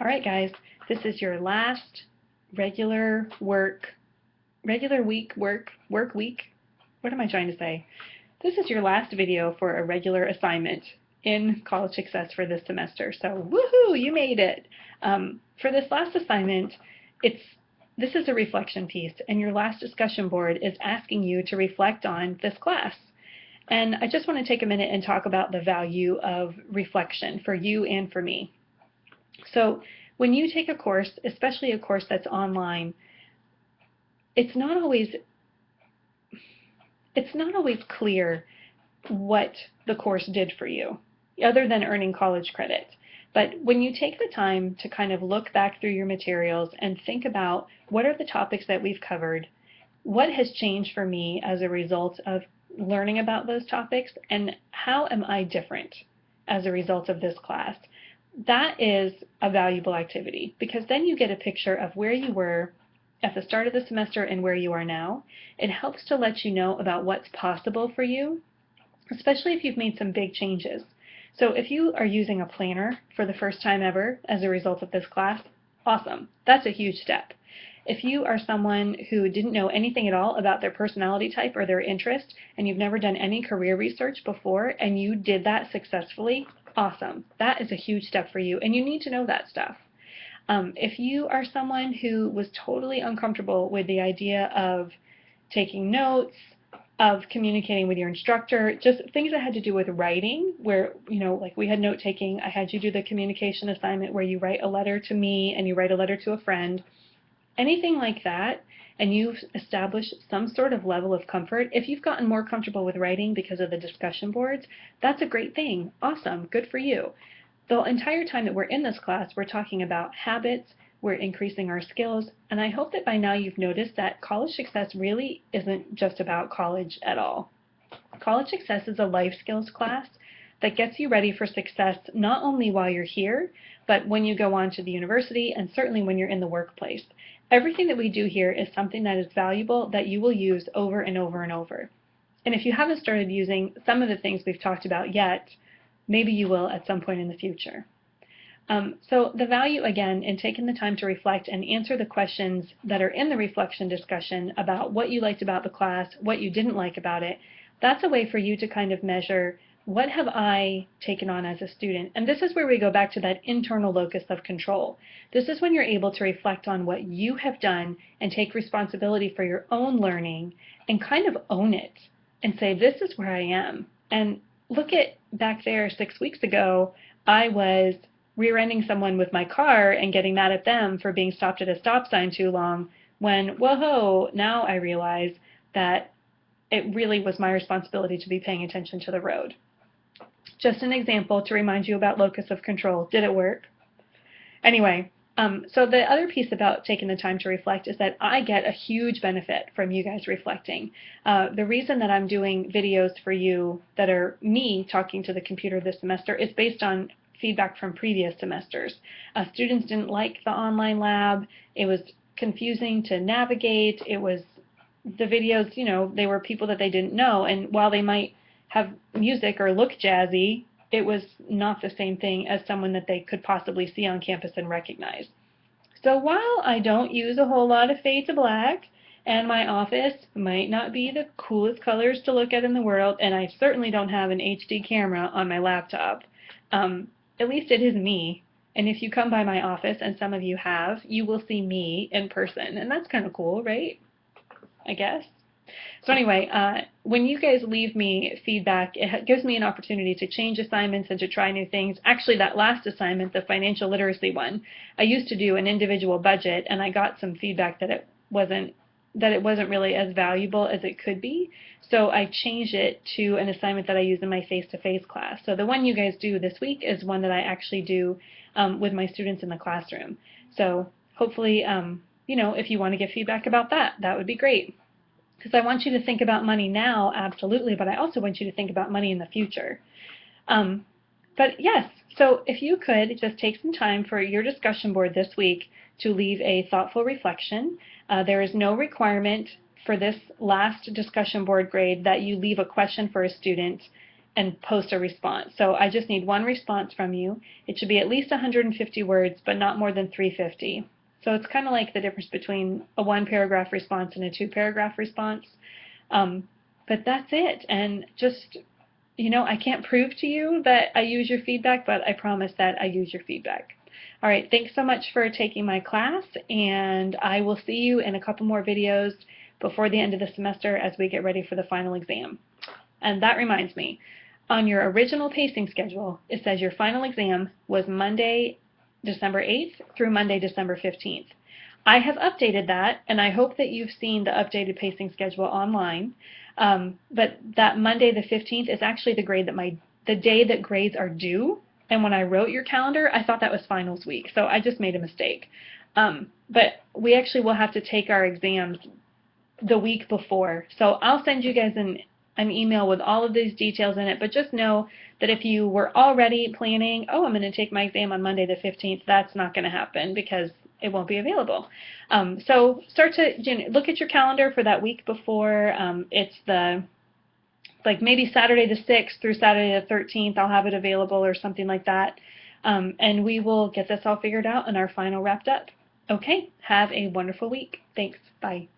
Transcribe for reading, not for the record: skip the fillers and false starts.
All right, guys, this is your last regular work week. What am I trying to say? This is your last video for a regular assignment in College Success for this semester. So woohoo, you made it. For this last assignment, this is a reflection piece, and your last discussion board is asking you to reflect on this class. And I just want to take a minute and talk about the value of reflection for you and for me. So when you take a course, especially a course that's online, it's not always clear what the course did for you, other than earning college credit. But when you take the time to kind of look back through your materials and think about what are the topics that we've covered, what has changed for me as a result of learning about those topics, and how am I different as a result of this class, that is a valuable activity, because then you get a picture of where you were at the start of the semester and where you are now. It helps to let you know about what's possible for you, especially if you've made some big changes. So if you are using a planner for the first time ever as a result of this class, awesome. That's a huge step. If you are someone who didn't know anything at all about their personality type or their interest, and you've never done any career research before, and you did that successfully, awesome. That is a huge step for you, and you need to know that stuff. If you are someone who was totally uncomfortable with the idea of taking notes, of communicating with your instructor, just things that had to do with writing, where, like we had note taking, I had you do the communication assignment where you write a letter to me and you write a letter to a friend, anything like that, and you've established some sort of level of comfort. If you've gotten more comfortable with writing because of the discussion boards, that's a great thing. Awesome. Good for you. The entire time that we're in this class, we're talking about habits, we're increasing our skills, and I hope that by now you've noticed that College Success really isn't just about college at all. College Success is a life skills class that gets you ready for success not only while you're here, but when you go on to the university and certainly when you're in the workplace. Everything that we do here is something that is valuable that you will use over and over and over. And if you haven't started using some of the things we've talked about yet, maybe you will at some point in the future. So the value, again, in taking the time to reflect and answer the questions that are in the reflection discussion about what you liked about the class, what you didn't like about it, that's a way for you to kind of measure, what have I taken on as a student? And this is where we go back to that internal locus of control. This is when you're able to reflect on what you have done and take responsibility for your own learning and kind of own it and say, this is where I am. And look at back there 6 weeks ago, I was rear-ending someone with my car and getting mad at them for being stopped at a stop sign too long, when, whoa, now I realize that it really was my responsibility to be paying attention to the road. Just an example to remind you about locus of control. Did it work? Anyway, so the other piece about taking the time to reflect is that I get a huge benefit from you guys reflecting. The reason that I'm doing videos for you that are me talking to the computer this semester is based on feedback from previous semesters. Students didn't like the online lab. It was confusing to navigate. It was the videos, they were people that they didn't know, and while they might have music or look jazzy, it was not the same thing as someone that they could possibly see on campus and recognize. So while I don't use a whole lot of fade to black, and my office might not be the coolest colors to look at in the world, and I certainly don't have an HD camera on my laptop, at least it is me. And if you come by my office, and some of you have, you will see me in person, and that's kind of cool, right? I guess. So anyway, when you guys leave me feedback, it gives me an opportunity to change assignments and to try new things. Actually, that last assignment, the financial literacy one, I used to do an individual budget, and I got some feedback that it wasn't really as valuable as it could be. So I changed it to an assignment that I use in my face-to-face class. So the one you guys do this week is one that I actually do with my students in the classroom. So hopefully, if you want to give feedback about that, that would be great. Because I want you to think about money now, absolutely, but I also want you to think about money in the future. But yes, so if you could just take some time for your discussion board this week to leave a thoughtful reflection. There is no requirement for this last discussion board grade that you leave a question for a student and post a response. So I just need one response from you. It should be at least 150 words, but not more than 350. So it's kind of like the difference between a one-paragraph response and a two-paragraph response. But that's it. And just, I can't prove to you that I use your feedback, but I promise that I use your feedback. All right, thanks so much for taking my class, and I will see you in a couple more videos before the end of the semester as we get ready for the final exam. And that reminds me, on your original pacing schedule, it says your final exam was Monday, December 8th through Monday, December 15th. I have updated that, and I hope that you've seen the updated pacing schedule online. But that Monday the 15th is actually the day that grades are due. And when I wrote your calendar, I thought that was finals week, so I just made a mistake. But we actually will have to take our exams the week before. So I'll send you guys an email with all of these details in it, but just know that if you were already planning, oh, I'm going to take my exam on Monday the 15th, that's not going to happen because it won't be available. So start to look at your calendar for that week before. It's maybe Saturday the 6th through Saturday the 13th, I'll have it available or something like that. And we will get this all figured out and our final wrapped up. Okay, have a wonderful week. Thanks. Bye.